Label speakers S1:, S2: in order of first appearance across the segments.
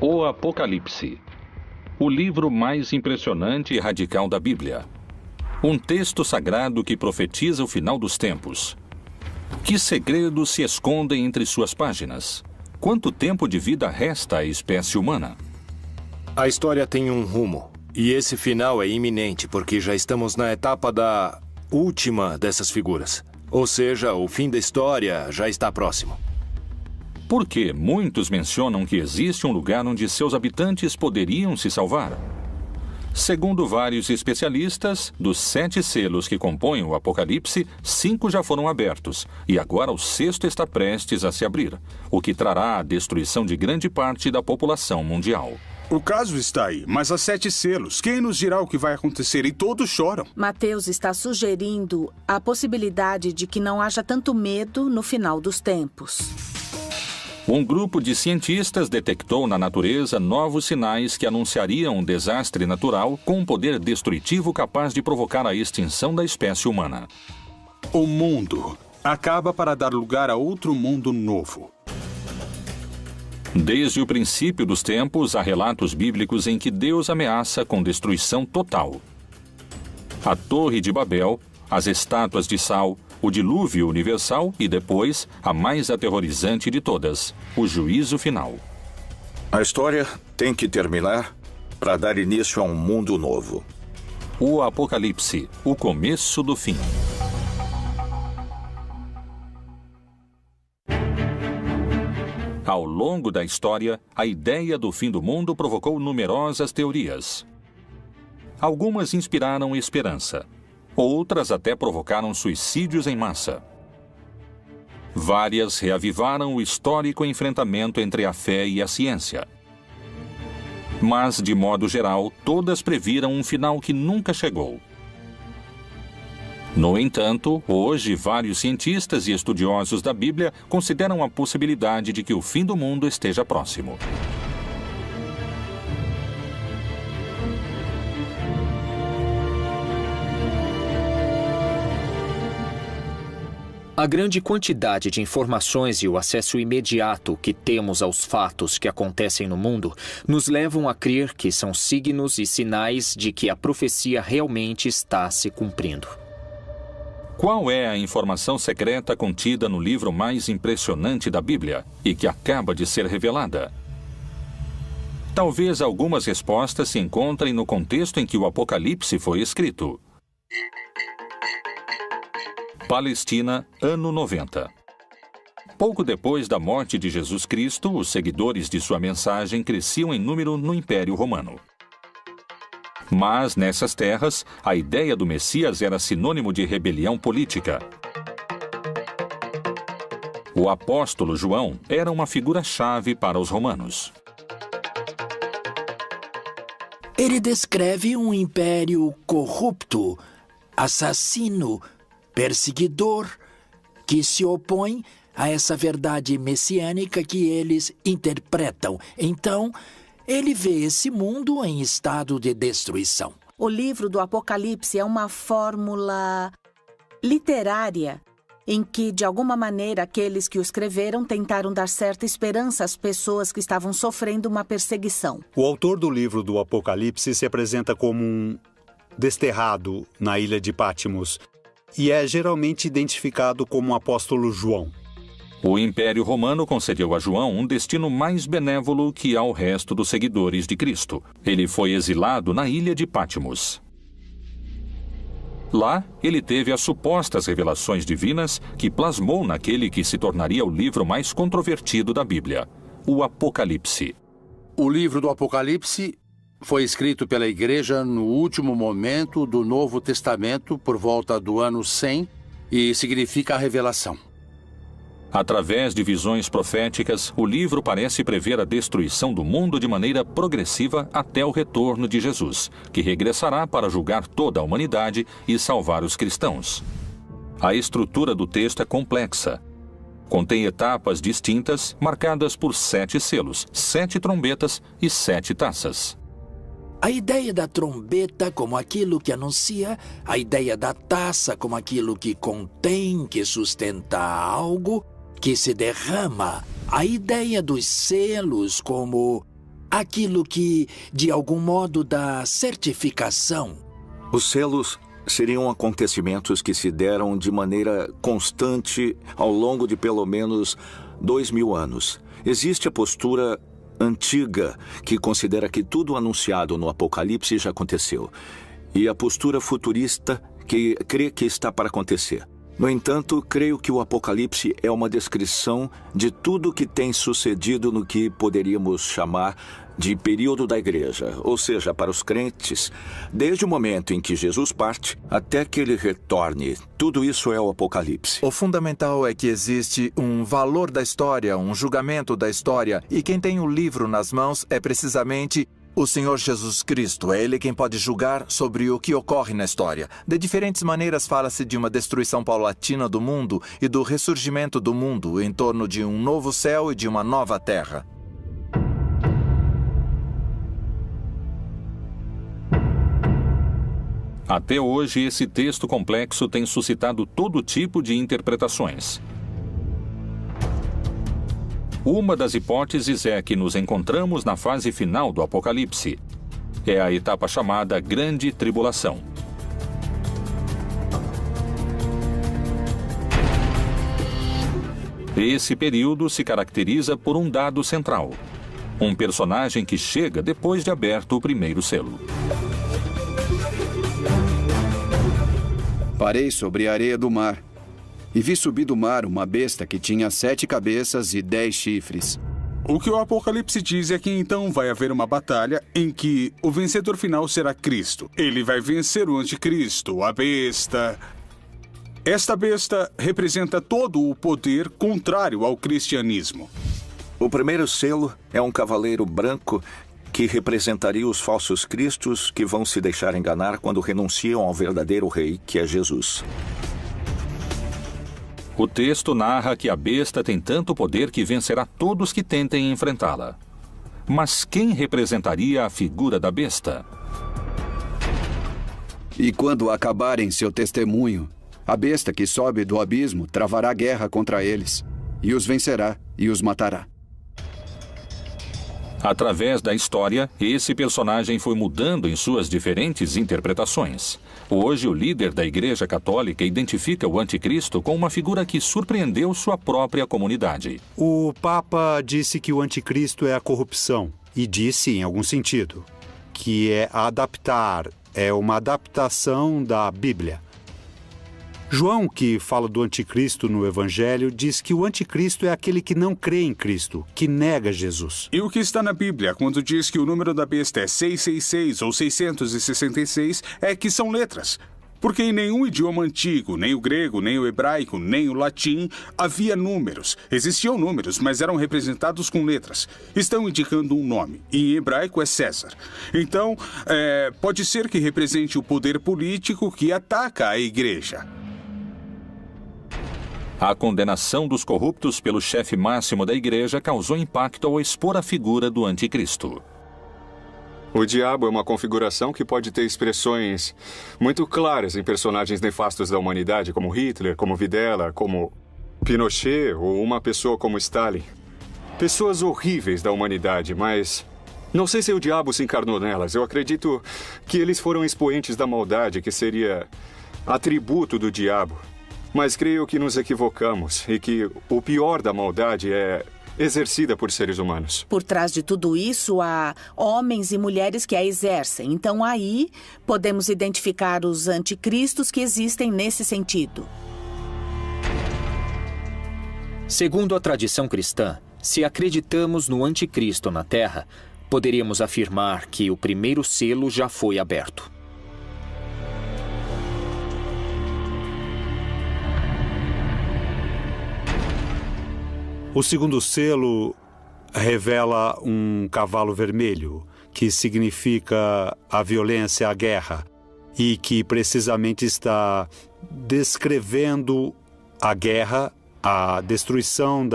S1: O Apocalipse, o livro mais impressionante e radical da Bíblia. Um texto sagrado que profetiza o final dos tempos. Que segredos se escondem entre suas páginas? Quanto tempo de vida resta à espécie humana?
S2: A história tem um rumo, e esse final é iminente, porque já estamos na etapa da última dessas figuras. Ou seja, o fim da história já está próximo.
S1: Porque muitos mencionam que existe um lugar onde seus habitantes poderiam se salvar. Segundo vários especialistas, dos 7 selos que compõem o Apocalipse, 5 já foram abertos, e agora o 6º está prestes a se abrir, o que trará a destruição de grande parte da população mundial.
S3: O caso está aí, mas há 7 selos. Quem nos dirá o que vai acontecer? E todos choram.
S4: Mateus está sugerindo a possibilidade de que não haja tanto medo no final dos tempos.
S1: Um grupo de cientistas detectou na natureza novos sinais que anunciariam um desastre natural com um poder destrutivo capaz de provocar a extinção da espécie humana.
S3: O mundo acaba para dar lugar a outro mundo novo.
S1: Desde o princípio dos tempos, há relatos bíblicos em que Deus ameaça com destruição total. A Torre de Babel, as estátuas de sal, o dilúvio universal e depois, a mais aterrorizante de todas, o juízo final.
S5: A história tem que terminar para dar início a um mundo novo.
S1: O Apocalipse, o começo do fim. Ao longo da história, a ideia do fim do mundo provocou numerosas teorias. Algumas inspiraram esperança. Outras até provocaram suicídios em massa. Várias reavivaram o histórico enfrentamento entre a fé e a ciência. Mas, de modo geral, todas previram um final que nunca chegou. No entanto, hoje, vários cientistas e estudiosos da Bíblia consideram a possibilidade de que o fim do mundo esteja próximo.
S6: A grande quantidade de informações e o acesso imediato que temos aos fatos que acontecem no mundo nos levam a crer que são signos e sinais de que a profecia realmente está se cumprindo.
S1: Qual é a informação secreta contida no livro mais impressionante da Bíblia e que acaba de ser revelada? Talvez algumas respostas se encontrem no contexto em que o Apocalipse foi escrito. Palestina, ano 90. Pouco depois da morte de Jesus Cristo, os seguidores de sua mensagem cresciam em número no Império Romano. Mas, nessas terras, a ideia do Messias era sinônimo de rebelião política. O apóstolo João era uma figura-chave para os romanos.
S7: Ele descreve um império corrupto, assassino, perseguidor, que se opõe a essa verdade messiânica que eles interpretam. Então, ele vê esse mundo em estado de destruição.
S4: O livro do Apocalipse é uma fórmula literária em que, de alguma maneira, aqueles que o escreveram tentaram dar certa esperança às pessoas que estavam sofrendo uma perseguição.
S8: O autor do livro do Apocalipse se apresenta como um desterrado na ilha de Patmos e é geralmente identificado como o apóstolo João.
S1: O Império Romano concedeu a João um destino mais benévolo que ao resto dos seguidores de Cristo. Ele foi exilado na ilha de Patmos. Lá, ele teve as supostas revelações divinas que plasmou naquele que se tornaria o livro mais controvertido da Bíblia, o Apocalipse.
S9: O livro do Apocalipse foi escrito pela Igreja no último momento do Novo Testamento, por volta do ano 100, e significa a revelação.
S1: Através de visões proféticas, o livro parece prever a destruição do mundo de maneira progressiva até o retorno de Jesus, que regressará para julgar toda a humanidade e salvar os cristãos. A estrutura do texto é complexa. Contém etapas distintas, marcadas por 7 selos, 7 trombetas e 7 taças.
S7: A ideia da trombeta como aquilo que anuncia, a ideia da taça como aquilo que contém, que sustenta algo, que se derrama, a ideia dos selos como aquilo que, de algum modo, dá certificação.
S5: Os selos seriam acontecimentos que se deram de maneira constante ao longo de pelo menos 2000 anos. Existe a postura antiga, que considera que tudo anunciado no Apocalipse já aconteceu, e a postura futurista, que crê que está para acontecer. No entanto, creio que o Apocalipse é uma descrição de tudo que tem sucedido no que poderíamos chamar de período da igreja, ou seja, para os crentes, desde o momento em que Jesus parte até que ele retorne. Tudo isso é o Apocalipse.
S10: O fundamental é que existe um valor da história, um julgamento da história, e quem tem o livro nas mãos é precisamente o Senhor Jesus Cristo. É Ele quem pode julgar sobre o que ocorre na história. De diferentes maneiras fala-se de uma destruição paulatina do mundo e do ressurgimento do mundo em torno de um novo céu e de uma nova terra.
S1: Até hoje, esse texto complexo tem suscitado todo tipo de interpretações. Uma das hipóteses é que nos encontramos na fase final do Apocalipse. É a etapa chamada Grande Tribulação. Esse período se caracteriza por um dado central: um personagem que chega depois de aberto o primeiro selo.
S11: Parei sobre a areia do mar, e vi subir do mar uma besta que tinha 7 cabeças e 10 chifres.
S3: O que o Apocalipse diz é que então vai haver uma batalha em que o vencedor final será Cristo. Ele vai vencer o anticristo, a besta. Esta besta representa todo o poder contrário ao cristianismo.
S5: O primeiro selo é um cavaleiro branco que representaria os falsos cristos que vão se deixar enganar quando renunciam ao verdadeiro rei, que é Jesus.
S1: O texto narra que a besta tem tanto poder que vencerá todos que tentem enfrentá-la. Mas quem representaria a figura da besta?
S11: E quando acabarem seu testemunho, a besta que sobe do abismo travará guerra contra eles, e os vencerá e os matará.
S1: Através da história, esse personagem foi mudando em suas diferentes interpretações. Hoje, o líder da Igreja Católica identifica o anticristo com uma figura que surpreendeu sua própria comunidade.
S8: O Papa disse que o anticristo é a corrupção, e disse, em algum sentido, que é uma adaptação da Bíblia. João, que fala do anticristo no Evangelho, diz que o anticristo é aquele que não crê em Cristo, que nega Jesus.
S3: E o que está na Bíblia, quando diz que o número da besta é 666 ou 666, é que são letras. Porque em nenhum idioma antigo, nem o grego, nem o hebraico, nem o latim, havia números. Existiam números, mas eram representados com letras. Estão indicando um nome, e em hebraico é César. Então, pode ser que represente o poder político que ataca a igreja.
S1: A condenação dos corruptos pelo chefe máximo da igreja causou impacto ao expor a figura do anticristo.
S12: O diabo é uma configuração que pode ter expressões muito claras em personagens nefastos da humanidade, como Hitler, como Videla, como Pinochet ou uma pessoa como Stalin. Pessoas horríveis da humanidade, mas não sei se o diabo se encarnou nelas. Eu acredito que eles foram expoentes da maldade, que seria atributo do diabo. Mas creio que nos equivocamos e que o pior da maldade é exercida por seres humanos.
S4: Por trás de tudo isso, há homens e mulheres que a exercem. Então, aí, podemos identificar os anticristos que existem nesse sentido.
S6: Segundo a tradição cristã, se acreditamos no anticristo na Terra, poderíamos afirmar que o primeiro selo já foi aberto.
S8: O segundo selo revela um cavalo vermelho, que significa a violência, a guerra, e que precisamente está descrevendo a guerra, a destruição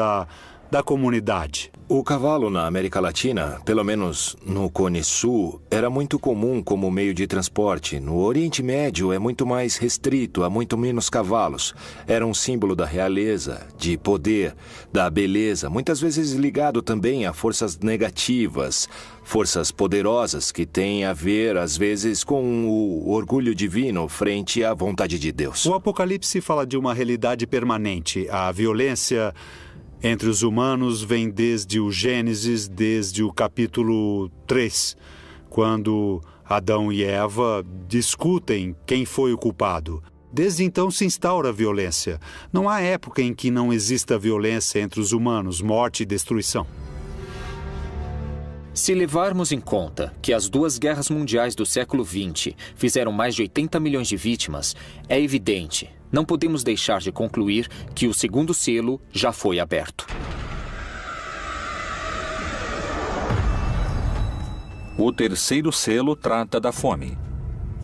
S8: da comunidade.
S2: O cavalo na América Latina, pelo menos no Cone Sul, era muito comum como meio de transporte. No Oriente Médio é muito mais restrito, há muito menos cavalos. Era um símbolo da realeza, de poder, da beleza, muitas vezes ligado também a forças negativas, forças poderosas que têm a ver, às vezes, com o orgulho divino frente à vontade de Deus.
S8: O Apocalipse fala de uma realidade permanente. A violência entre os humanos vem desde o Gênesis, desde o capítulo 3, quando Adão e Eva discutem quem foi o culpado. Desde então se instaura a violência. Não há época em que não exista violência entre os humanos, morte e destruição.
S6: Se levarmos em conta que as duas guerras mundiais do século XX fizeram mais de 80 milhões de vítimas, é evidente, não podemos deixar de concluir que o segundo selo já foi aberto.
S1: O terceiro selo trata da fome.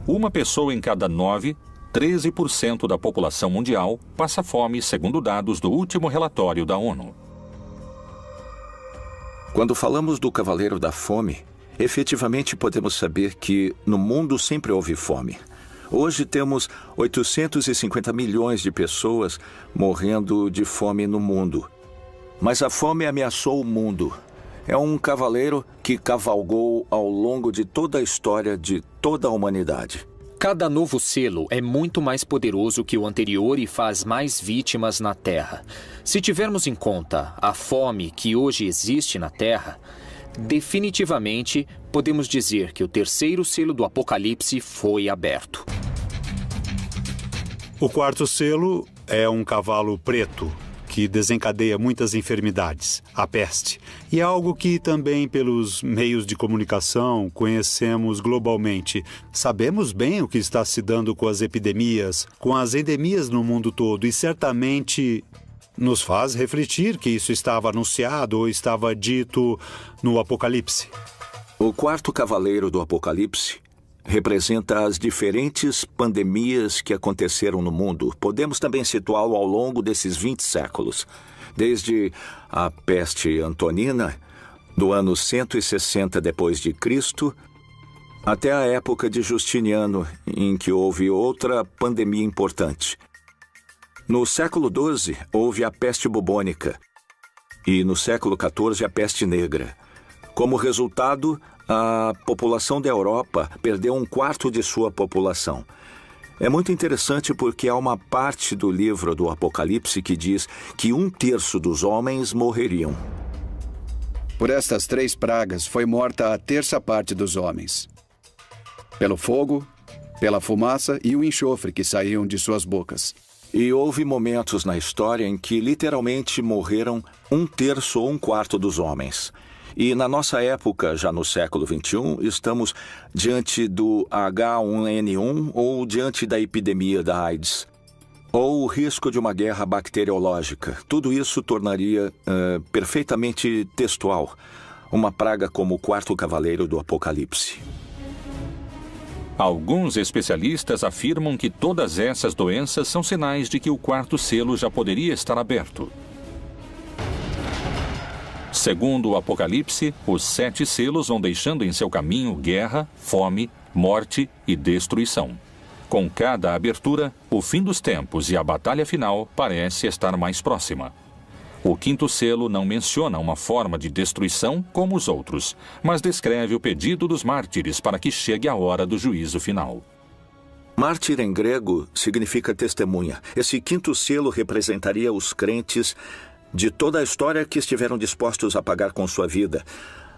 S1: Uma pessoa em cada 9, 13% da população mundial, passa fome, segundo dados do último relatório da ONU.
S5: Quando falamos do Cavaleiro da Fome, efetivamente podemos saber que no mundo sempre houve fome. Hoje temos 850 milhões de pessoas morrendo de fome no mundo. Mas a fome ameaçou o mundo. É um cavaleiro que cavalgou ao longo de toda a história de toda a humanidade.
S6: Cada novo selo é muito mais poderoso que o anterior e faz mais vítimas na Terra. Se tivermos em conta a fome que hoje existe na Terra, definitivamente podemos dizer que o terceiro selo do Apocalipse foi aberto.
S8: O quarto selo é um cavalo preto, que desencadeia muitas enfermidades, a peste. E é algo que também pelos meios de comunicação conhecemos globalmente. Sabemos bem o que está se dando com as epidemias, com as endemias no mundo todo, e certamente nos faz refletir que isso estava anunciado ou estava dito no Apocalipse.
S5: O quarto cavaleiro do Apocalipse representa as diferentes pandemias que aconteceram no mundo. Podemos também situá-lo ao longo desses 20 séculos, desde a peste antonina, do ano 160 depois de Cristo, até a época de Justiniano, em que houve outra pandemia importante. No século XII, houve a peste bubônica e no século XIV a peste negra. Como resultado, a população da Europa perdeu 1/4 de sua população. É muito interessante porque há uma parte do livro do Apocalipse que diz que 1/3 dos homens morreriam.
S11: Por estas 3 pragas foi morta a 1/3 parte dos homens. Pelo fogo, pela fumaça e o enxofre que saíam de suas bocas.
S5: E houve momentos na história em que literalmente morreram 1/3 ou 1/4 dos homens. E na nossa época, já no século XXI, estamos diante do H1N1 ou diante da epidemia da AIDS, ou o risco de uma guerra bacteriológica. Tudo isso tornaria perfeitamente textual uma praga como o quarto cavaleiro do Apocalipse.
S1: Alguns especialistas afirmam que todas essas doenças são sinais de que o quarto selo já poderia estar aberto. Segundo o Apocalipse, os 7 selos vão deixando em seu caminho guerra, fome, morte e destruição. Com cada abertura, o fim dos tempos e a batalha final parece estar mais próxima. O quinto selo não menciona uma forma de destruição como os outros, mas descreve o pedido dos mártires para que chegue a hora do juízo final.
S5: Mártir em grego significa testemunha. Esse quinto selo representaria os crentes de toda a história que estiveram dispostos a pagar com sua vida.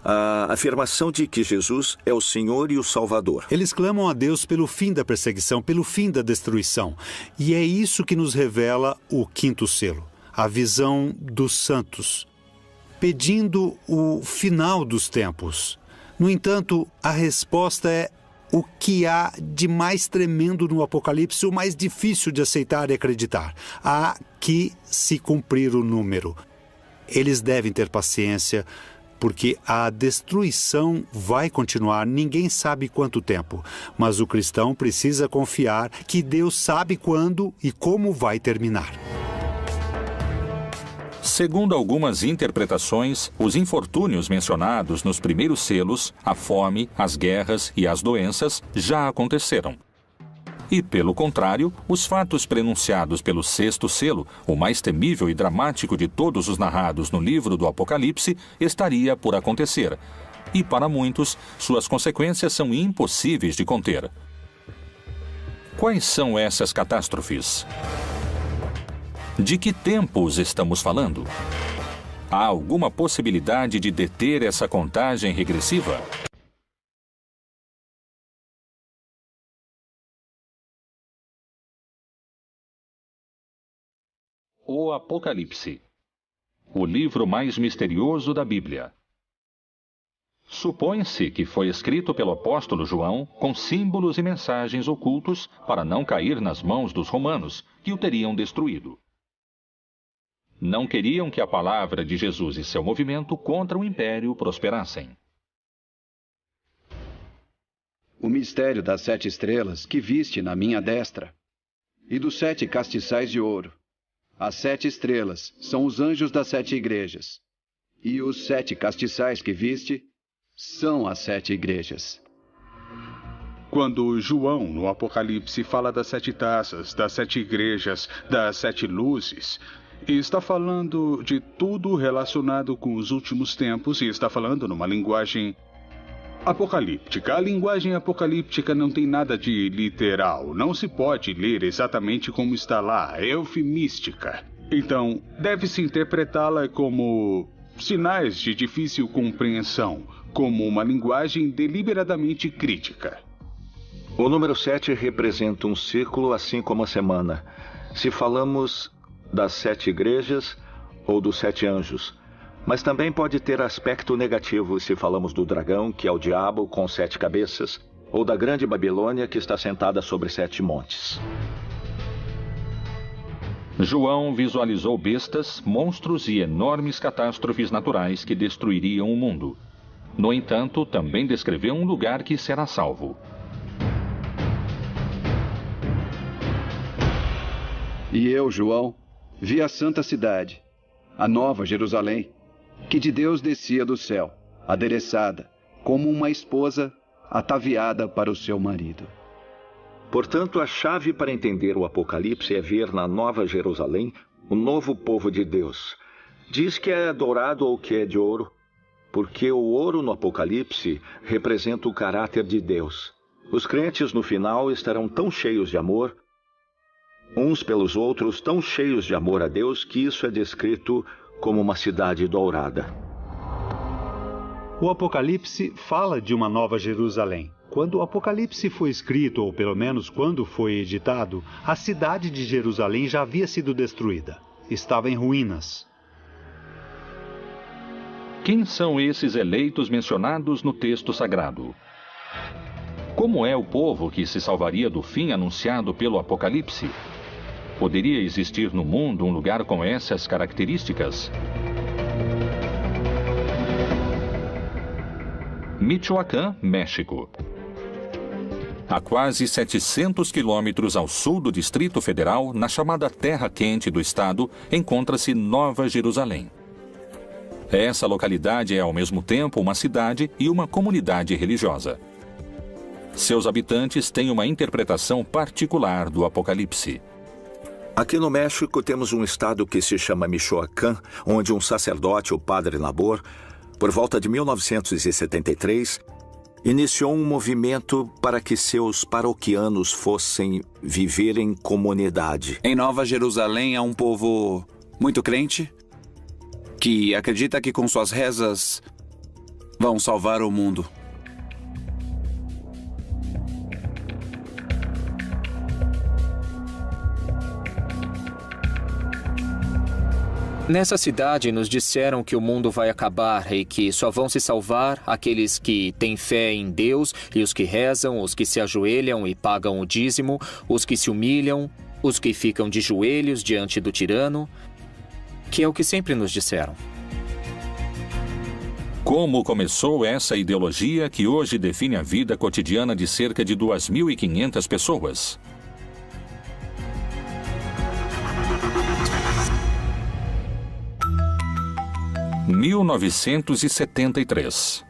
S5: A afirmação de que Jesus é o Senhor e o Salvador.
S8: Eles clamam a Deus pelo fim da perseguição, pelo fim da destruição. E é isso que nos revela o quinto selo, a visão dos santos, pedindo o final dos tempos. No entanto, a resposta é o que há de mais tremendo no Apocalipse, o mais difícil de aceitar e acreditar. Há que se cumprir o número. Eles devem ter paciência, porque a destruição vai continuar, ninguém sabe quanto tempo. Mas o cristão precisa confiar que Deus sabe quando e como vai terminar.
S1: Segundo algumas interpretações, os infortúnios mencionados nos primeiros selos, a fome, as guerras e as doenças, já aconteceram. E, pelo contrário, os fatos prenunciados pelo sexto selo, o mais temível e dramático de todos os narrados no livro do Apocalipse, estaria por acontecer. E, para muitos, suas consequências são impossíveis de conter. Quais são essas catástrofes? De que tempos estamos falando? Há alguma possibilidade de deter essa contagem regressiva? O Apocalipse, o livro mais misterioso da Bíblia. Supõe-se que foi escrito pelo apóstolo João com símbolos e mensagens ocultos para não cair nas mãos dos romanos, que o teriam destruído. Não queriam que a palavra de Jesus e seu movimento contra o império prosperassem.
S11: O mistério das 7 estrelas que viste na minha destra e dos 7 castiçais de ouro. As 7 estrelas são os anjos das 7 igrejas, e os 7 castiçais que viste são as 7 igrejas.
S3: Quando João, no Apocalipse, fala das 7 taças, das 7 igrejas, das 7 luzes, está falando de tudo relacionado com os últimos tempos e está falando numa linguagem apocalíptica. A linguagem apocalíptica não tem nada de literal. Não se pode ler exatamente como está lá. É eufemística. Então, deve-se interpretá-la como sinais de difícil compreensão, como uma linguagem deliberadamente crítica.
S5: O número 7 representa um ciclo, assim como a semana. Se falamos das 7 igrejas ou dos 7 anjos. Mas também pode ter aspecto negativo se falamos do dragão, que é o diabo com 7 cabeças, ou da grande Babilônia, que está sentada sobre 7 montes.
S1: João visualizou bestas, monstros e enormes catástrofes naturais que destruiriam o mundo. No entanto, também descreveu um lugar que será salvo.
S11: E eu, João, vi a santa cidade, a nova Jerusalém, que de Deus descia do céu, adereçada, como uma esposa ataviada para o seu marido.
S5: Portanto, a chave para entender o Apocalipse é ver na Nova Jerusalém o novo povo de Deus. Diz que é dourado ou que é de ouro, porque o ouro no Apocalipse representa o caráter de Deus. Os crentes no final estarão tão cheios de amor, uns pelos outros, tão cheios de amor a Deus, que isso é descrito como uma cidade dourada.
S8: O Apocalipse fala de uma nova Jerusalém. Quando o Apocalipse foi escrito, ou pelo menos quando foi editado, a cidade de Jerusalém já havia sido destruída. Estava em ruínas.
S1: Quem são esses eleitos mencionados no texto sagrado? Como é o povo que se salvaria do fim anunciado pelo Apocalipse? Poderia existir no mundo um lugar com essas características? Michoacán, México. A quase 700 quilômetros ao sul do Distrito Federal, na chamada Terra Quente do estado, encontra-se Nova Jerusalém. Essa localidade é ao mesmo tempo uma cidade e uma comunidade religiosa. Seus habitantes têm uma interpretação particular do Apocalipse.
S5: Aqui no México temos um estado que se chama Michoacán, onde um sacerdote, o padre Nabor, por volta de 1973, iniciou um movimento para que seus paroquianos fossem viver em comunidade.
S13: Em Nova Jerusalém há um povo muito crente que acredita que com suas rezas vão salvar o mundo.
S6: Nessa cidade nos disseram que o mundo vai acabar e que só vão se salvar aqueles que têm fé em Deus e os que rezam, os que se ajoelham e pagam o dízimo, os que se humilham, os que ficam de joelhos diante do tirano, que é o que sempre nos disseram.
S1: Como começou essa ideologia que hoje define a vida cotidiana de cerca de 2.500 pessoas? 1973.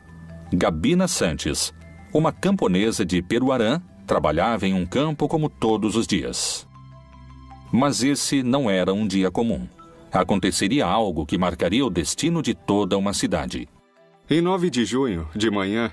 S1: Gabina Sanches, uma camponesa de Peruarã, trabalhava em um campo como todos os dias. Mas esse não era um dia comum. Aconteceria algo que marcaria o destino de toda uma cidade.
S12: Em 9 de junho, de manhã,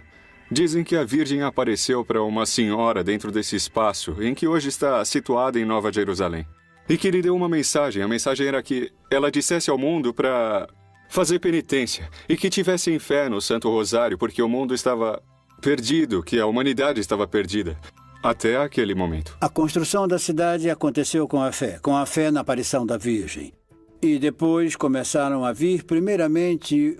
S12: dizem que a Virgem apareceu para uma senhora dentro desse espaço em que hoje está situada em Nova Jerusalém. E que lhe deu uma mensagem. A mensagem era que ela dissesse ao mundo para fazer penitência e que tivessem fé no Santo Rosário, porque o mundo estava perdido, que a humanidade estava perdida, até aquele momento.
S14: A construção da cidade aconteceu com a fé na aparição da Virgem. E depois começaram a vir, primeiramente,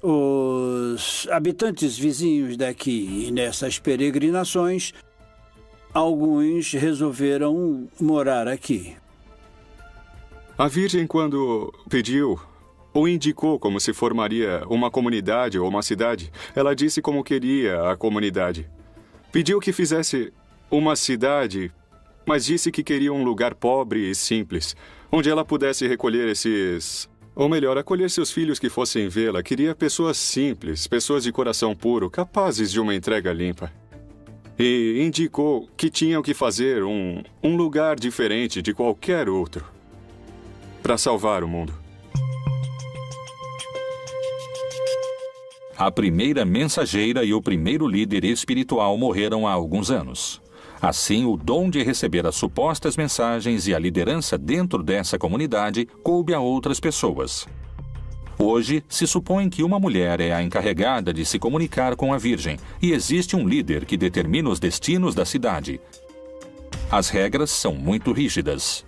S14: os habitantes vizinhos daqui. E nessas peregrinações, alguns resolveram morar aqui.
S12: A Virgem, quando pediu ou indicou como se formaria uma comunidade ou uma cidade, ela disse como queria a comunidade. Pediu que fizesse uma cidade, mas disse que queria um lugar pobre e simples, onde ela pudesse recolher acolher seus filhos que fossem vê-la. Queria pessoas simples, pessoas de coração puro, capazes de uma entrega limpa. E indicou que tinham que fazer um lugar diferente de qualquer outro para salvar o mundo.
S1: A primeira mensageira e o primeiro líder espiritual morreram há alguns anos. Assim, o dom de receber as supostas mensagens e a liderança dentro dessa comunidade coube a outras pessoas. Hoje, se supõe que uma mulher é a encarregada de se comunicar com a Virgem e existe um líder que determina os destinos da cidade. As regras são muito rígidas.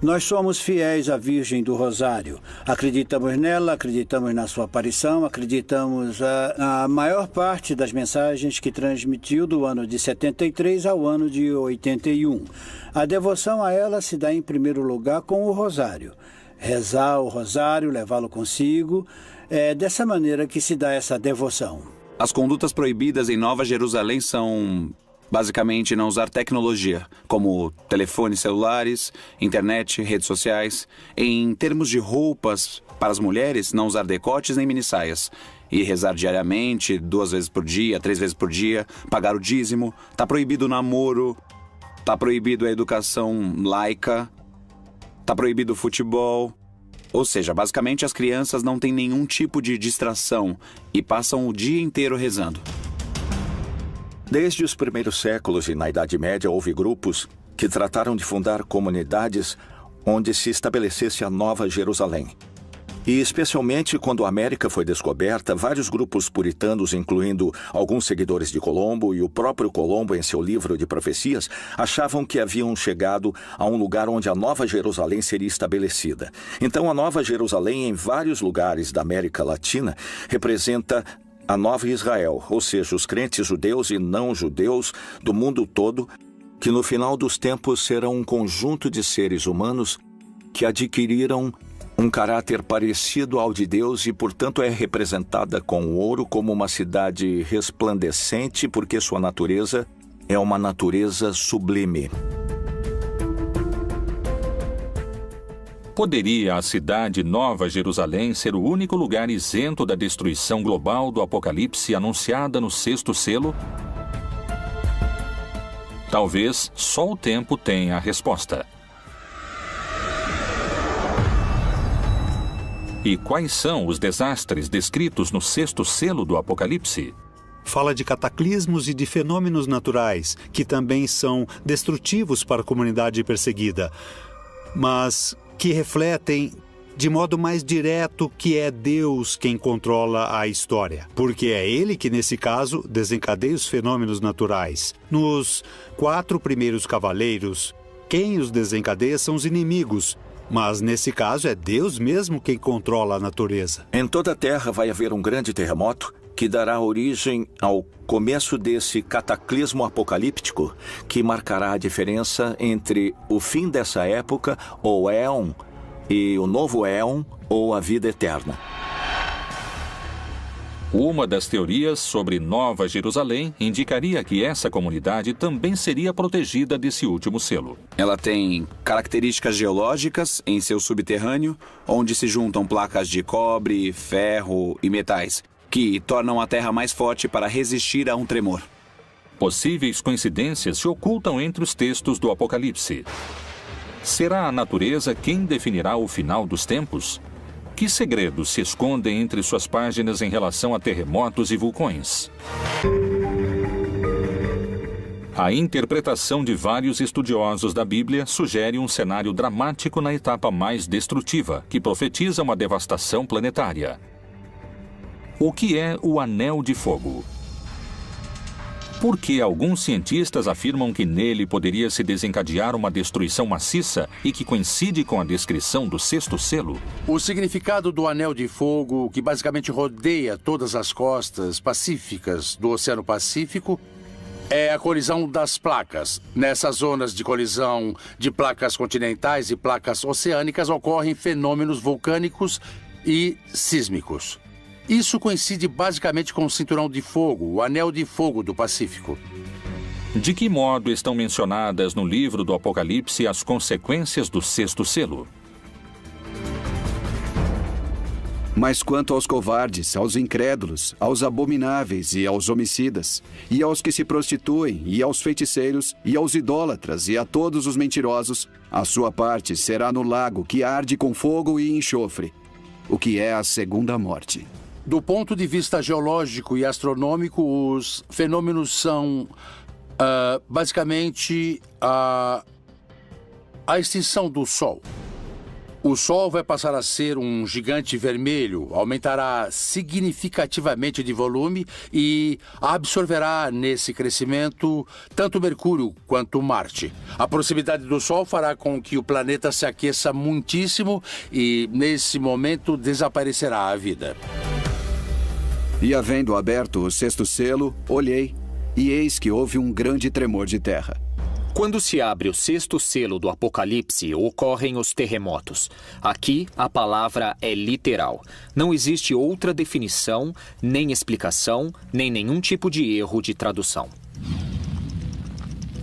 S14: Nós somos fiéis à Virgem do Rosário. Acreditamos nela, acreditamos na sua aparição, acreditamos na maior parte das mensagens que transmitiu do ano de 73 ao ano de 81. A devoção a ela se dá em primeiro lugar com o Rosário. Rezar o Rosário, levá-lo consigo, é dessa maneira que se dá essa devoção.
S13: As condutas proibidas em Nova Jerusalém são, basicamente, não usar tecnologia, como telefones celulares, internet, redes sociais. Em termos de roupas, para as mulheres, não usar decotes nem minissaias. E rezar diariamente, 2 vezes por dia, 3 vezes por dia, pagar o dízimo. Está proibido o namoro, está proibido a educação laica, está proibido o futebol. Ou seja, basicamente as crianças não têm nenhum tipo de distração e passam o dia inteiro rezando.
S5: Desde os primeiros séculos e na Idade Média houve grupos que trataram de fundar comunidades onde se estabelecesse a Nova Jerusalém. E especialmente quando a América foi descoberta, vários grupos puritanos, incluindo alguns seguidores de Colombo e o próprio Colombo em seu livro de profecias, achavam que haviam chegado a um lugar onde a Nova Jerusalém seria estabelecida. Então a Nova Jerusalém, em vários lugares da América Latina, representa a Nova Israel, ou seja, os crentes judeus e não judeus do mundo todo, que no final dos tempos serão um conjunto de seres humanos que adquiriram um caráter parecido ao de Deus e, portanto, é representada com ouro como uma cidade resplandecente, porque sua natureza é uma natureza sublime.
S1: Poderia a cidade Nova Jerusalém ser o único lugar isento da destruição global do Apocalipse anunciada no 6º selo? Talvez só o tempo tenha a resposta. E quais são os desastres descritos no 6º selo do Apocalipse?
S8: Fala de cataclismos e de fenômenos naturais, que também são destrutivos para a comunidade perseguida, mas que refletem de modo mais direto que é Deus quem controla a história, porque é Ele que, nesse caso, desencadeia os fenômenos naturais. Nos 4 primeiros cavaleiros, quem os desencadeia são os inimigos, mas nesse caso é Deus mesmo quem controla a natureza.
S5: Em toda a Terra vai haver um grande terremoto que dará origem ao começo desse cataclismo apocalíptico que marcará a diferença entre o fim dessa época, ou éon, e o novo éon, ou a vida eterna.
S1: Uma das teorias sobre Nova Jerusalém indicaria que essa comunidade também seria protegida desse último selo.
S13: Ela tem características geológicas em seu subterrâneo, onde se juntam placas de cobre, ferro e metais, que tornam a terra mais forte para resistir a um tremor.
S1: Possíveis coincidências se ocultam entre os textos do Apocalipse. Será a natureza quem definirá o final dos tempos? Que segredos se escondem entre suas páginas em relação a terremotos e vulcões? A interpretação de vários estudiosos da Bíblia sugere um cenário dramático na etapa mais destrutiva, que profetiza uma devastação planetária. O que é o Anel de Fogo? Por que alguns cientistas afirmam que nele poderia se desencadear uma destruição maciça e que coincide com a descrição do sexto selo?
S9: O significado do Anel de Fogo, que basicamente rodeia todas as costas pacíficas do Oceano Pacífico, é a colisão das placas. Nessas zonas de colisão de placas continentais e placas oceânicas ocorrem fenômenos vulcânicos e sísmicos. Isso coincide basicamente com o Cinturão de Fogo, o Anel de Fogo do Pacífico.
S1: De que modo estão mencionadas no livro do Apocalipse as consequências do sexto selo?
S15: Mas quanto aos covardes, aos incrédulos, aos abomináveis e aos homicidas, e aos que se prostituem, e aos feiticeiros, e aos idólatras, e a todos os mentirosos, a sua parte será no lago que arde com fogo e enxofre, o que é a segunda morte.
S9: Do ponto de vista geológico e astronômico, os fenômenos são basicamente a extinção do Sol. O Sol vai passar a ser um gigante vermelho, aumentará significativamente de volume e absorverá nesse crescimento tanto Mercúrio quanto Marte. A proximidade do Sol fará com que o planeta se aqueça muitíssimo e, nesse momento, desaparecerá a vida.
S15: E havendo aberto o sexto selo, olhei, e eis que houve um grande tremor de terra.
S6: Quando se abre o sexto selo do Apocalipse, ocorrem os terremotos. Aqui, a palavra é literal. Não existe outra definição, nem explicação, nem nenhum tipo de erro de tradução.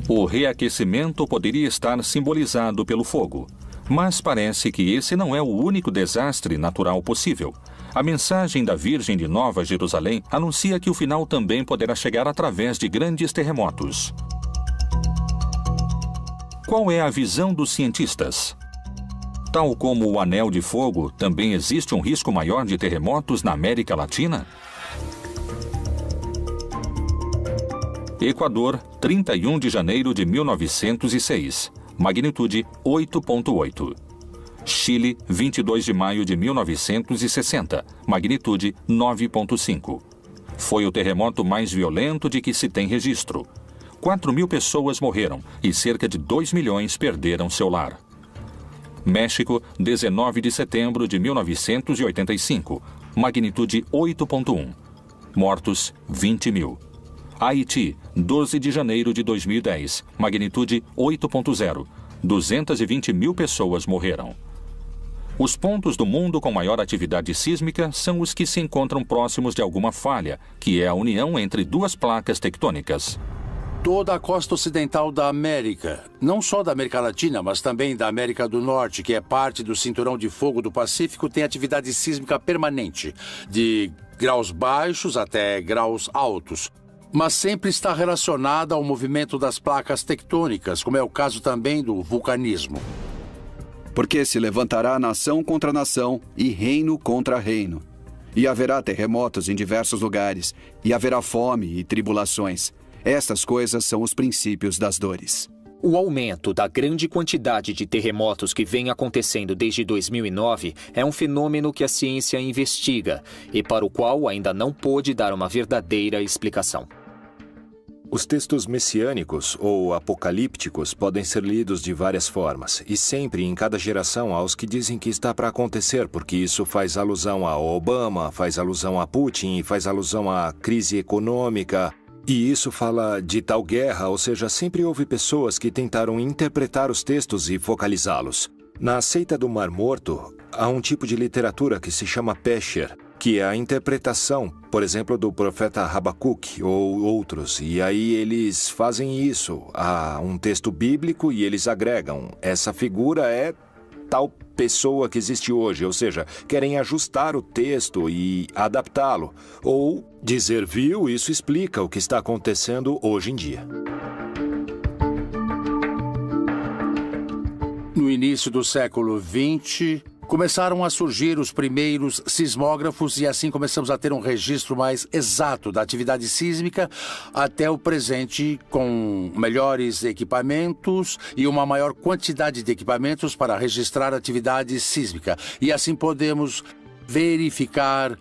S1: O reaquecimento poderia estar simbolizado pelo fogo, mas parece que esse não é o único desastre natural possível. A mensagem da Virgem de Nova Jerusalém anuncia que o final também poderá chegar através de grandes terremotos. Qual é a visão dos cientistas? Tal como o Anel de Fogo, também existe um risco maior de terremotos na América Latina? Equador, 31 de janeiro de 1906. Magnitude 8.8. Chile, 22 de maio de 1960. Magnitude 9.5. Foi o terremoto mais violento de que se tem registro. 4.000 pessoas morreram e cerca de 2 milhões perderam seu lar. México, 19 de setembro de 1985. Magnitude 8.1. Mortos, 20.000. Haiti, 12 de janeiro de 2010. Magnitude 8.0. 220.000 pessoas morreram. Os pontos do mundo com maior atividade sísmica são os que se encontram próximos de alguma falha, que é a união entre duas placas tectônicas.
S9: Toda a costa ocidental da América, não só da América Latina, mas também da América do Norte, que é parte do Cinturão de Fogo do Pacífico, tem atividade sísmica permanente, de graus baixos até graus altos, mas sempre está relacionada ao movimento das placas tectônicas, como é o caso também do vulcanismo.
S15: Porque se levantará nação contra nação e reino contra reino. E haverá terremotos em diversos lugares, e haverá fome e tribulações. Estas coisas são os princípios das dores.
S6: O aumento da grande quantidade de terremotos que vem acontecendo desde 2009 é um fenômeno que a ciência investiga e para o qual ainda não pôde dar uma verdadeira explicação.
S2: Os textos messiânicos ou apocalípticos podem ser lidos de várias formas, e sempre em cada geração há os que dizem que está para acontecer, porque isso faz alusão a Obama, faz alusão a Putin, faz alusão à crise econômica, e isso fala de tal guerra, ou seja, sempre houve pessoas que tentaram interpretar os textos e focalizá-los. Na seita do Mar Morto, há um tipo de literatura que se chama Pesher, que é a interpretação, por exemplo, do profeta Habacuque ou outros. E aí eles fazem isso a um texto bíblico e eles agregam. Essa figura é tal pessoa que existe hoje, ou seja, querem ajustar o texto e adaptá-lo. Ou dizer, viu, isso explica o que está acontecendo hoje em dia.
S9: No início do século XX, começaram a surgir os primeiros sismógrafos e assim começamos a ter um registro mais exato da atividade sísmica até o presente, com melhores equipamentos e uma maior quantidade de equipamentos para registrar a atividade sísmica. E assim podemos verificar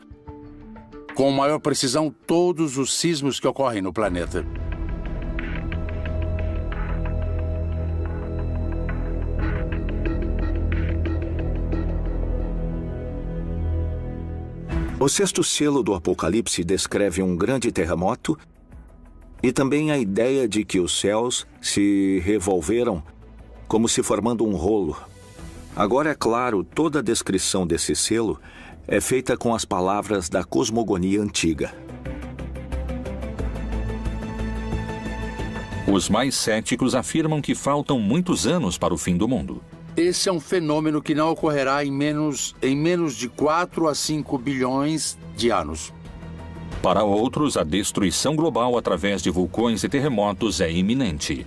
S9: com maior precisão todos os sismos que ocorrem no planeta.
S5: O sexto selo do Apocalipse descreve um grande terremoto e também a ideia de que os céus se revolveram como se formando um rolo. Agora, é claro, toda a descrição desse selo é feita com as palavras da cosmogonia antiga.
S1: Os mais céticos afirmam que faltam muitos anos para o fim do mundo.
S9: Esse é um fenômeno que não ocorrerá em menos de 4 a 5 bilhões de anos.
S1: Para outros, a destruição global através de vulcões e terremotos é iminente.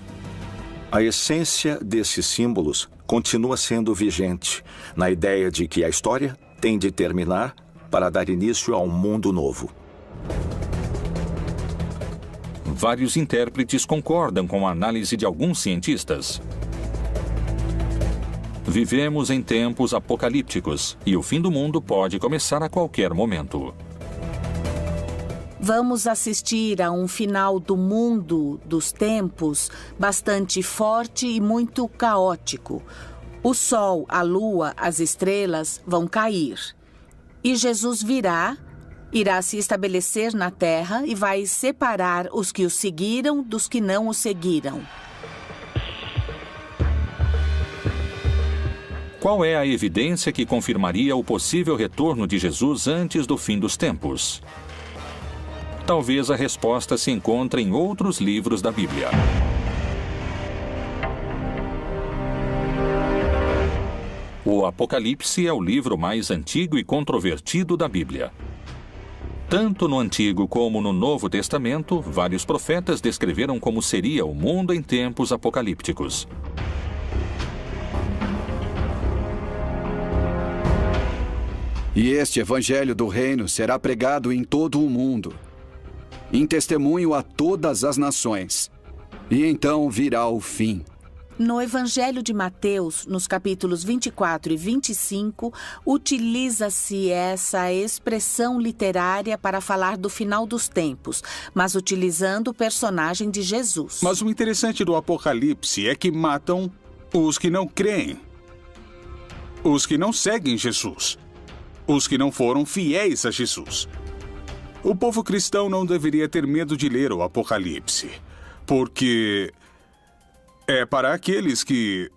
S5: A essência desses símbolos continua sendo vigente, na ideia de que a história tem de terminar para dar início a um mundo novo.
S1: Vários intérpretes concordam com a análise de alguns cientistas. Vivemos em tempos apocalípticos e o fim do mundo pode começar a qualquer momento.
S4: Vamos assistir a um final do mundo dos tempos bastante forte e muito caótico. O sol, a lua, as estrelas vão cair. E Jesus irá se estabelecer na terra e vai separar os que o seguiram dos que não o seguiram.
S1: Qual é a evidência que confirmaria o possível retorno de Jesus antes do fim dos tempos? Talvez a resposta se encontre em outros livros da Bíblia. O Apocalipse é o livro mais antigo e controvertido da Bíblia. Tanto no Antigo como no Novo Testamento, vários profetas descreveram como seria o mundo em tempos apocalípticos.
S15: E este evangelho do reino será pregado em todo o mundo, em testemunho a todas as nações. E então virá o fim.
S4: No Evangelho de Mateus, nos capítulos 24 e 25, utiliza-se essa expressão literária para falar do final dos tempos, mas utilizando o personagem de Jesus.
S3: Mas o interessante do Apocalipse é que matam os que não creem, os que não seguem Jesus, os que não foram fiéis a Jesus. O povo cristão não deveria ter medo de ler o Apocalipse, porque é para aqueles que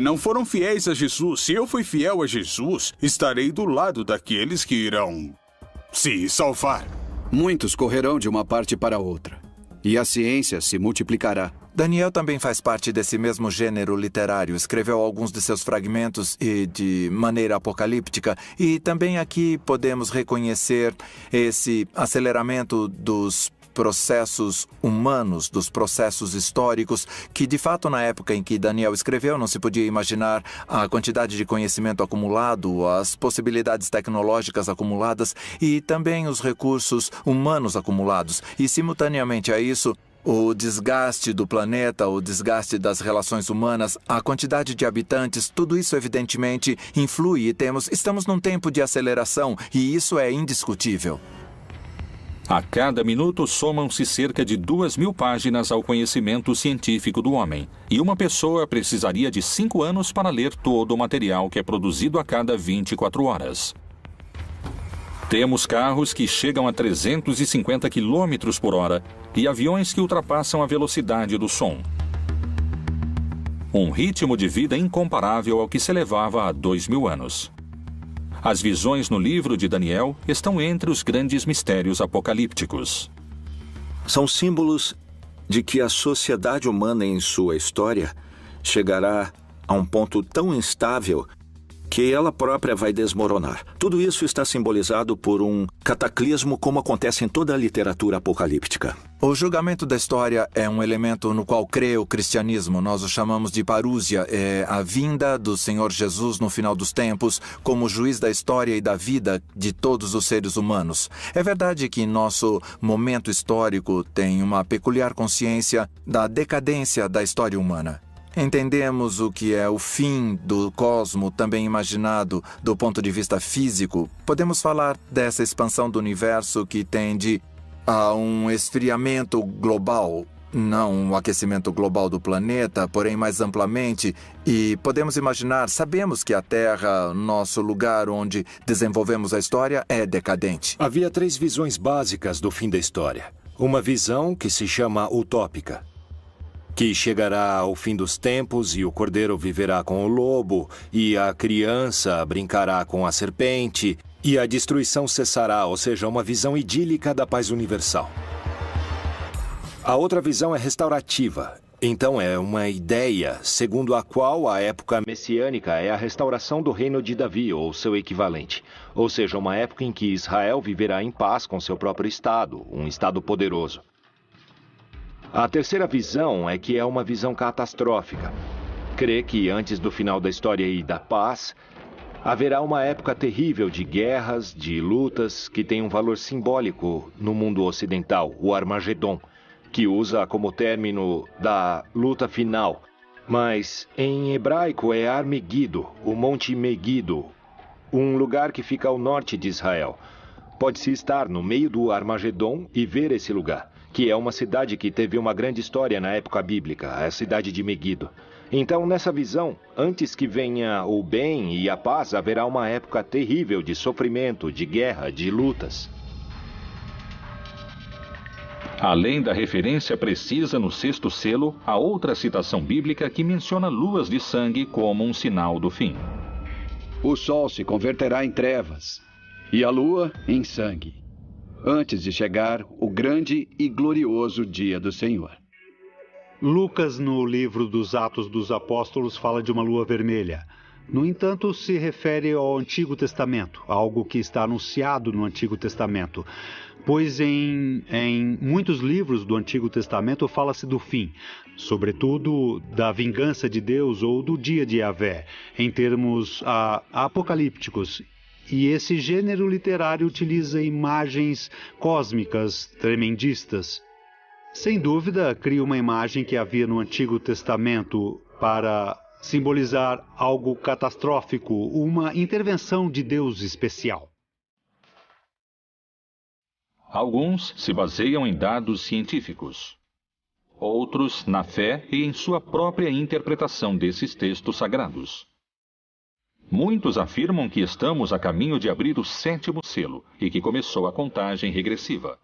S3: não foram fiéis a Jesus. Se eu fui fiel a Jesus, estarei do lado daqueles que irão se salvar.
S15: Muitos correrão de uma parte para outra, e a ciência se multiplicará.
S10: Daniel também faz parte desse mesmo gênero literário. Escreveu alguns de seus fragmentos e de maneira apocalíptica. E também aqui podemos reconhecer esse aceleramento dos processos humanos, dos processos históricos, que de fato na época em que Daniel escreveu não se podia imaginar a quantidade de conhecimento acumulado, as possibilidades tecnológicas acumuladas e também os recursos humanos acumulados. E simultaneamente a isso, o desgaste do planeta, o desgaste das relações humanas, a quantidade de habitantes, tudo isso evidentemente influi e estamos num tempo de aceleração e isso é indiscutível.
S1: A cada minuto somam-se cerca de 2.000 páginas ao conhecimento científico do homem, e uma pessoa precisaria de 5 anos para ler todo o material que é produzido a cada 24 horas. Temos carros que chegam a 350 km por hora e aviões que ultrapassam a velocidade do som. Um ritmo de vida incomparável ao que se levava há 2.000 anos. As visões no livro de Daniel estão entre os grandes mistérios apocalípticos.
S5: São símbolos de que a sociedade humana em sua história chegará a um ponto tão instável que ela própria vai desmoronar. Tudo isso está simbolizado por um cataclismo como acontece em toda a literatura apocalíptica.
S10: O julgamento da história é um elemento no qual crê o cristianismo. Nós o chamamos de parúsia. É a vinda do Senhor Jesus no final dos tempos como juiz da história e da vida de todos os seres humanos. É verdade que nosso momento histórico tem uma peculiar consciência da decadência da história humana. Entendemos o que é o fim do cosmo, também imaginado do ponto de vista físico. Podemos falar dessa expansão do universo que tende a um esfriamento global, não um aquecimento global do planeta, porém mais amplamente. E podemos imaginar, sabemos que a Terra, nosso lugar onde desenvolvemos a história, é decadente.
S2: Havia 3 visões básicas do fim da história. Uma visão que se chama utópica, que chegará ao fim dos tempos e o cordeiro viverá com o lobo, e a criança brincará com a serpente, e a destruição cessará, ou seja, uma visão idílica da paz universal. A outra visão é restaurativa. Então é uma ideia segundo a qual a época messiânica é a restauração do reino de Davi, ou seu equivalente. Ou seja, uma época em que Israel viverá em paz com seu próprio estado, um estado poderoso. A terceira visão é que é uma visão catastrófica. Crê que antes do final da história e da paz, haverá uma época terrível de guerras, de lutas, que tem um valor simbólico no mundo ocidental, o Armagedon, que usa como término da luta final. Mas em hebraico é Ar-Megido, o Monte Megido, um lugar que fica ao norte de Israel. Pode-se estar no meio do Armagedon e ver esse lugar, que é uma cidade que teve uma grande história na época bíblica, a cidade de Megido. Então, nessa visão, antes que venha o bem e a paz, haverá uma época terrível de sofrimento, de guerra, de lutas.
S1: Além da referência precisa no 6º selo, há outra citação bíblica que menciona luas de sangue como um sinal do fim.
S11: O sol se converterá em trevas e a lua em sangue, antes de chegar o grande e glorioso dia do Senhor.
S8: Lucas, no livro dos Atos dos Apóstolos, fala de uma lua vermelha. No entanto, se refere ao Antigo Testamento, algo que está anunciado no Antigo Testamento. Pois em muitos livros do Antigo Testamento fala-se do fim, sobretudo da vingança de Deus ou do dia de Yahvé, em termos apocalípticos. E esse gênero literário utiliza imagens cósmicas tremendistas. Sem dúvida, cria uma imagem que havia no Antigo Testamento para simbolizar algo catastrófico, uma intervenção de Deus especial.
S1: Alguns se baseiam em dados científicos. Outros na fé e em sua própria interpretação desses textos sagrados. Muitos afirmam que estamos a caminho de abrir o 7º selo e que começou a contagem regressiva.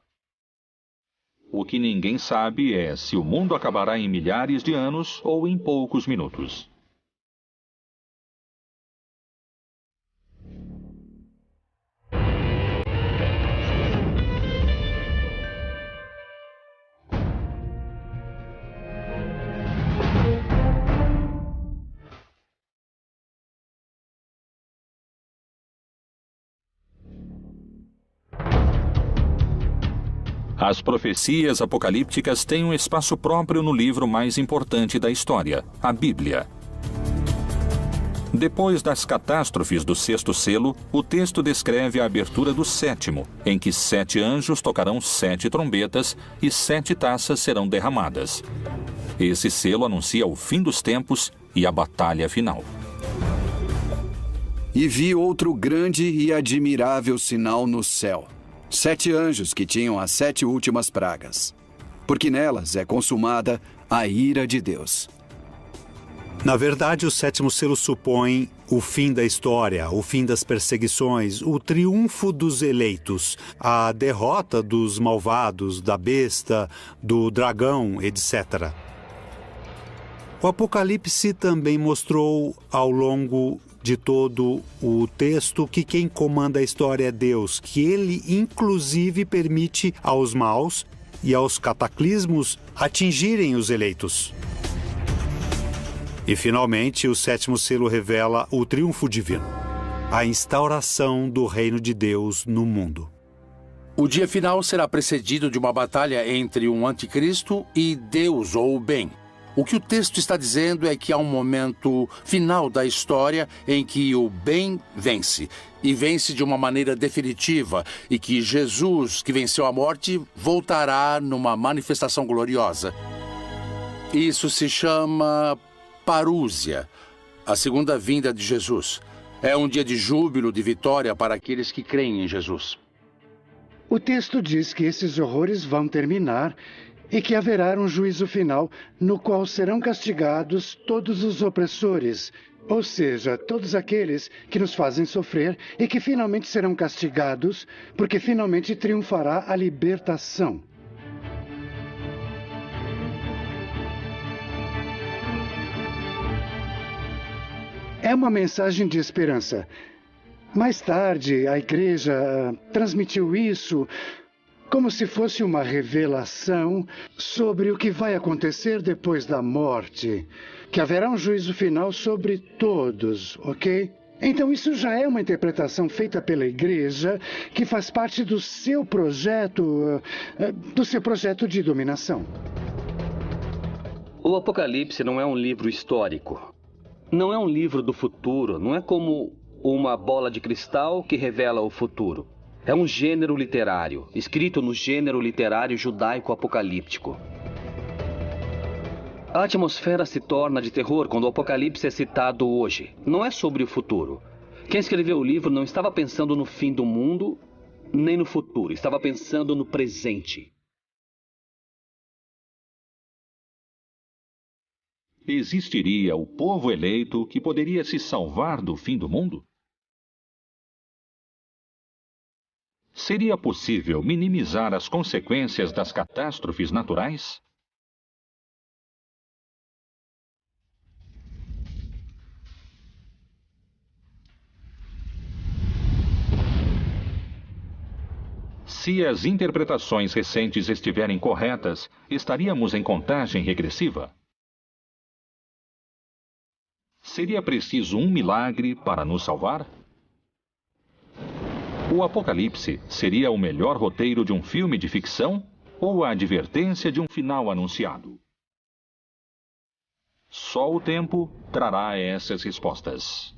S1: O que ninguém sabe é se o mundo acabará em milhares de anos ou em poucos minutos. As profecias apocalípticas têm um espaço próprio no livro mais importante da história, a Bíblia. Depois das catástrofes do 6º selo, o texto descreve a abertura do 7º, em que 7 anjos tocarão 7 trombetas e 7 taças serão derramadas. Esse selo anuncia o fim dos tempos e a batalha final.
S15: E vi outro grande e admirável sinal no céu. 7 anjos que tinham as 7 últimas pragas, porque nelas é consumada a ira de Deus.
S8: Na verdade, o 7º selo supõe o fim da história, o fim das perseguições, o triunfo dos eleitos, a derrota dos malvados, da besta, do dragão, etc. O Apocalipse também mostrou ao longo de todo o texto que quem comanda a história é Deus, que ele inclusive permite aos maus e aos cataclismos atingirem os eleitos. E finalmente o sétimo selo revela o triunfo divino, a instauração do reino de Deus no mundo.
S9: O dia final será precedido de uma batalha entre um anticristo e Deus ou o bem. O que o texto está dizendo é que há um momento final da história em que o bem vence, e vence de uma maneira definitiva, e que Jesus, que venceu a morte, voltará numa manifestação gloriosa. Isso se chama parúzia, a segunda vinda de Jesus. É um dia de júbilo, de vitória para aqueles que creem em Jesus.
S16: O texto diz que esses horrores vão terminar e que haverá um juízo final no qual serão castigados todos os opressores, ou seja, todos aqueles que nos fazem sofrer e que finalmente serão castigados porque finalmente triunfará a libertação. É uma mensagem de esperança. Mais tarde, a igreja transmitiu isso como se fosse uma revelação sobre o que vai acontecer depois da morte, que haverá um juízo final sobre todos, ok? Então isso já é uma interpretação feita pela igreja que faz parte do seu projeto de dominação.
S17: O Apocalipse não é um livro histórico. Não é um livro do futuro, não é como uma bola de cristal que revela o futuro. É um gênero literário, escrito no gênero literário judaico-apocalíptico. A atmosfera se torna de terror quando o Apocalipse é citado hoje. Não é sobre o futuro. Quem escreveu o livro não estava pensando no fim do mundo, nem no futuro. Estava pensando no presente.
S1: Existiria o povo eleito que poderia se salvar do fim do mundo? Seria possível minimizar as consequências das catástrofes naturais? Se as interpretações recentes estiverem corretas, estaríamos em contagem regressiva? Seria preciso um milagre para nos salvar? O Apocalipse seria o melhor roteiro de um filme de ficção ou a advertência de um final anunciado? Só o tempo trará essas respostas.